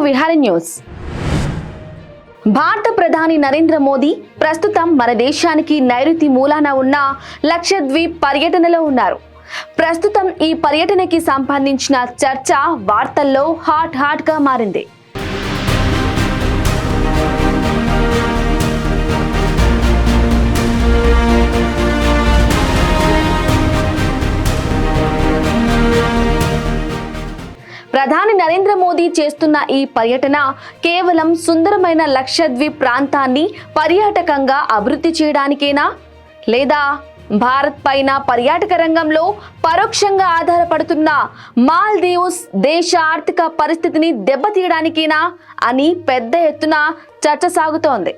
Vihari news. భారత ప్రధాని నరేంద్ర మోదీ ప్రస్తుతం మన దేశానికి నైరుతి మూలాన ఉన్న లక్షద్వీప్ పర్యటనలో ఉన్నారు. ప్రస్తుతం ఈ పర్యటనకి సంబంధించిన చర్చ వార్తల్లో హాట్ గా మారింది. ప్రధాని నరేంద్ర మోదీ చేస్తున్న ఈ పర్యటన కేవలం సుందరమైన లక్షద్వీప్ ప్రాంతాన్ని పర్యాటకంగా అభివృద్ధి చేయడానికేనా, లేదా భారత్ పైన పర్యాటక రంగంలో పరోక్షంగా ఆధారపడుతున్న మాల్దీవ్స్ దేశ ఆర్థిక పరిస్థితిని దెబ్బతీయడానికేనా అని పెద్ద ఎత్తున చర్చ సాగుతోంది.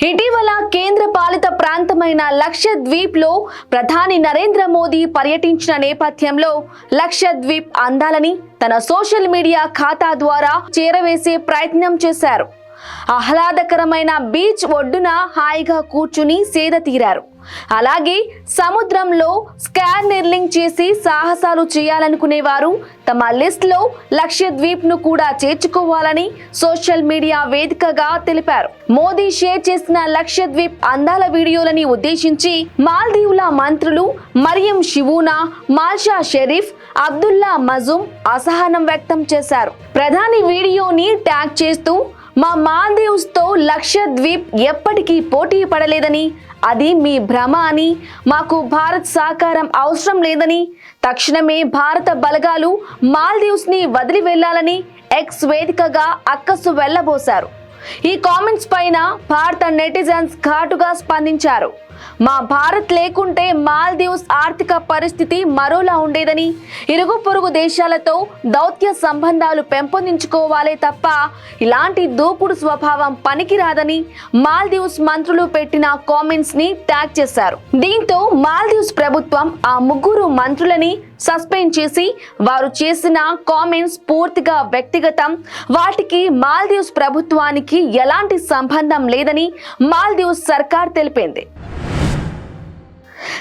ఇటీవల కేంద్ర పాలిత ప్రాంతమైన లక్షద్వీప్ లో ప్రధాని నరేంద్ర మోదీ పర్యటించిన నేపథ్యంలో లక్షద్వీప్ అందాలని తన సోషల్ మీడియా ఖాతా ద్వారా చేరవేసే ప్రయత్నం చేశారు. ఆహ్లాదకరమైన బీచ్ ఒడ్డున హాయిగా కూర్చుని సేద తీరారు. అలాగే సముద్రంలో స్కార్నర్లింగ్ చేసి సాహసాలు చేయాలనుకునేవారు తమ లిస్ట్ లో లక్షద్వీప్ ను కూడా చేర్చుకోవాలని సోషల్ మీడియా వేదికగా తెలిపారు. మోదీ షేర్ చేసిన లక్షద్వీప్ అందాల వీడియోలని ఉద్దేశించి మాల్దీవుల మంత్రులు మరియం షివూనా, మాల్షా షరీఫ్, అబ్దుల్లా మజూమ్ అసహనం వ్యక్తం చేశారు. ప్రధాని వీడియోని ట్యాగ్ చేస్తూ మా మాల్దీవ్స్ తో లక్షద్వీప్ ఎప్పటికీ పోటీ పడలేదని, అది మీ భ్రమ అని, మాకు భారత్ సహకారం అవసరం లేదని, తక్షణమే భారత బలగాలు మాల్దీవ్స్ ని వదిలి వెళ్లాలని ఎక్స్ వేదికగా అక్కసు వెళ్లబోశారు. ఈ కామెంట్స్ పైన భారత నెటిజన్స్ ఘాటుగా స్పందించారు. మా భారత్ లేకుంటే మాల్దీవ్స్ ఆర్థిక పరిస్థితి మరోలా ఉండేదని, ఇరుగు పొరుగు దేశాలతో దౌత్య సంబంధాలు పెంపొందించుకోవాలే తప్ప ఇలాంటి దూకుడు స్వభావం పనికిరాదని మాల్దీవ్స్ మంత్రులు పెట్టిన కామెంట్స్ ని ట్యాగ్ చేశారు. దీంతో మాల్దీవ్స్ ప్రభుత్వం ఆ ముగ్గురు మంత్రులని సస్పెండ్ చేసి వారు చేసిన కామెంట్స్ పూర్తిగా వ్యక్తిగతం, వాటికి మాల్దీవ్స్ ప్రభుత్వానికి ఎలాంటి సంబంధం లేదని మాల్దీవ్స్ సర్కార్ తెలిపింది.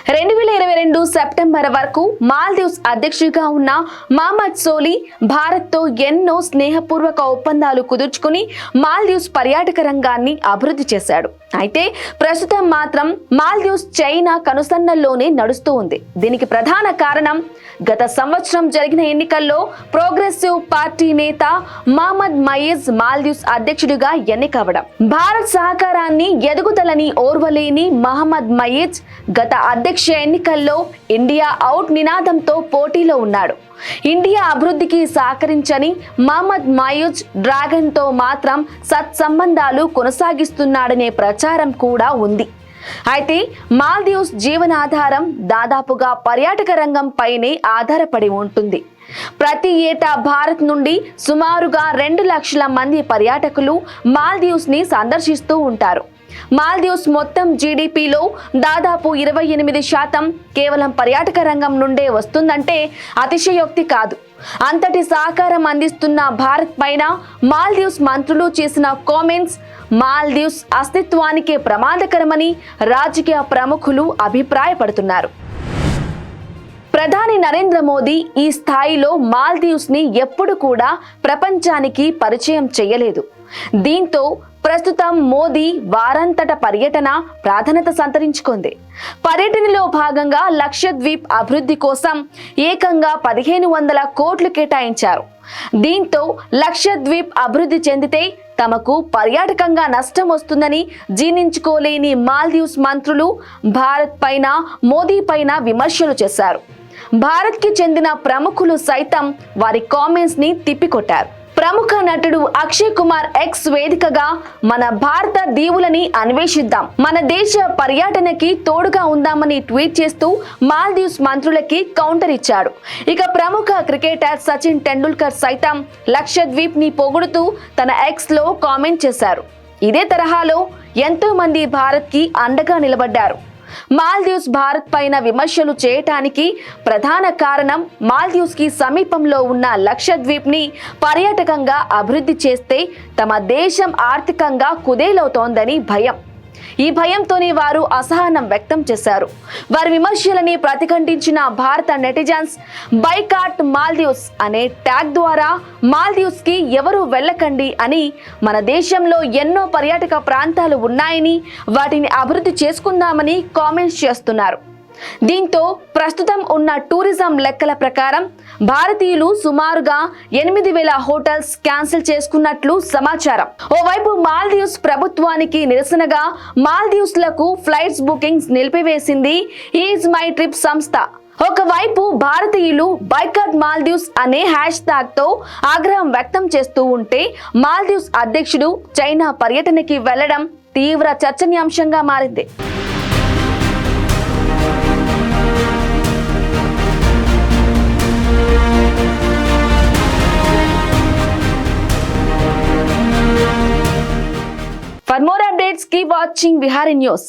2022 సెప్టెంబర్ వరకు మాల్దీవ్స్ అధ్యక్షుడిగా ఉన్న మహమ్మద్ సోలీ భారత్తో ఎన్నో స్నేహపూర్వక ఒప్పందాలు కుదుర్చుకుని మాల్దీవ్స్ పర్యాటక రంగాన్ని అభివృద్ధి చేశాడు. అయితే ప్రస్తుతం మాత్రం మాల్దీవ్స్ చైనా కనుసన్నల్లోనే నడుస్తూ ఉంది. దీనికి ప్రధాన కారణం గత సంవత్సరం జరిగిన ఎన్నికల్లో ప్రోగ్రెసివ్ పార్టీ నేత మహమ్మద్ మయీజ్ మాల్దీవ్స్ అధ్యక్షుడిగా ఎన్నికవడం. భారత్ సహకారాన్ని ఎదుగుదలని ఓర్వలేని మహమ్మద్ మయీజ్ గత అధ్యక్ష ఎన్నికల్లో ఇండియా అవుట్ నినాదంతో పోటీలో ఉన్నాడు. ఇండియా అభివృద్ధికి సహకరించని మహమ్మద్ మయీజ్ డ్రాగన్ తో మాత్రం సత్సంబంధాలు కొనసాగిస్తున్నాడనే ప్రచారం కూడా ఉంది. అయితే మాల్దీవ్స్ జీవనాధారం దాదాపుగా పర్యాటక రంగం పైనే ఆధారపడి ఉంటుంది. ప్రతి ఏటా భారత్ నుండి సుమారుగా 2 లక్షల మంది పర్యాటకులు మాల్దీవ్స్ ని సందర్శిస్తూ ఉంటారు. మాల్దీవ్స్ మొత్తం జీడిపిలో దాదాపు 28% కేవలం పర్యాటక రంగం నుండే వస్తుందంటే అతిశయోక్తి కాదు. అంతటి సహకారం అందిస్తున్న భారత్ పైన మాల్దీవ్స్ మంత్రులు చేసిన కామెంట్స్ మాల్దీవ్స్ అస్తిత్వానికే ప్రమాదకరమని రాజకీయ ప్రముఖులు అభిప్రాయపడుతున్నారు. ప్రధాని నరేంద్ర మోదీ ఈ స్థాయిలో మాల్దీవ్స్ ని ఎప్పుడు కూడా ప్రపంచానికి పరిచయం చేయలేదు. దీంతో ప్రస్తుతం మోదీ వారాంతట పర్యటన ప్రాధాన్యత సంతరించుకుంది. పర్యటనలో భాగంగా లక్షద్వీప్ అభివృద్ధి కోసం ఏకంగా 1500 కోట్లు కేటాయించారు. దీంతో లక్షద్వీప్ అభివృద్ధి చెందితే తమకు పర్యాటకంగా నష్టం వస్తుందని జీర్ణించుకోలేని మాల్దీవ్స్ మంత్రులు భారత్ పైన, మోదీ పైన విమర్శలు చేశారు. భారత్ కి చెందిన ప్రముఖులు సైతం వారి కామెంట్స్ ని తిప్పికొట్టారు. ప్రముఖ నటుడు అక్షయ్ కుమార్ ఎక్స్ వేదికగా మన భారత దీవులని అన్వేషిద్దాం, మన దేశ పర్యటనకి తోడుగా ఉందామని ట్వీట్ చేస్తూ మాల్దీవ్స్ మంత్రులకి కౌంటర్ ఇచ్చాడు. ఇక ప్రముఖ క్రికెటర్ సచిన్ టెండూల్కర్ సైతం లక్షద్వీప్ ని పొగుడుతూ తన ఎక్స్ లో కామెంట్ చేశారు. ఇదే తరహాలో ఎంతో మంది భారత్ కి అండగా నిలబడ్డారు. మాల్దీవ్స్ భారత్ పైన విమర్శలు చేయటానికి ప్రధాన కారణం మాల్దీవ్స్ కి సమీపంలో ఉన్న లక్షద్వీప్ ని పర్యాటకంగా అభివృద్ధి చేస్తే తమ దేశం ఆర్థికంగా కుదేలవుతోందని భయం. ఈ భయంతోనే వారు అసహనం వ్యక్తం చేశారు. వారి విమర్శలని ప్రతిఖండించిన భారత నెటిజన్స్ బైకాట్ మాల్దీవ్స్ అనే ట్యాగ్ ద్వారా మాల్దీవ్స్ కి ఎవరు వెళ్ళకండి అని, మన దేశంలో ఎన్నో పర్యాటక ప్రాంతాలు ఉన్నాయని వాటిని అభివృద్ధి చేసుకుందామని కామెంట్స్ చేస్తున్నారు. దీంతో ప్రస్తుతం ఉన్న టూరిజం లెక్కల ప్రకారం భారతీయులు సుమారుగా 8,000 హోటల్స్ క్యాన్సిల్ చేసుకున్నట్లు సమాచారం. ఓవైపు మాల్దీవ్స్ ప్రభుత్వానికి నిరసనగా మాల్దీవ్స్ లకు ఫ్లైట్స్ బుకింగ్స్ నిలిపివేసింది ఈజ్ మై ట్రిప్ సంస్థ. ఒకవైపు భారతీయులు బైకాట్ మాల్దీవ్స్ అనే హ్యాష్ ట్యాగ్ తో ఆగ్రహం వ్యక్తం చేస్తూ ఉంటే, మాల్దీవ్స్ అధ్యక్షుడు చైనా పర్యటనకి వెళ్లడం తీవ్ర చర్చనీయాంశంగా మారింది. For more updates, keep watching Vihari News.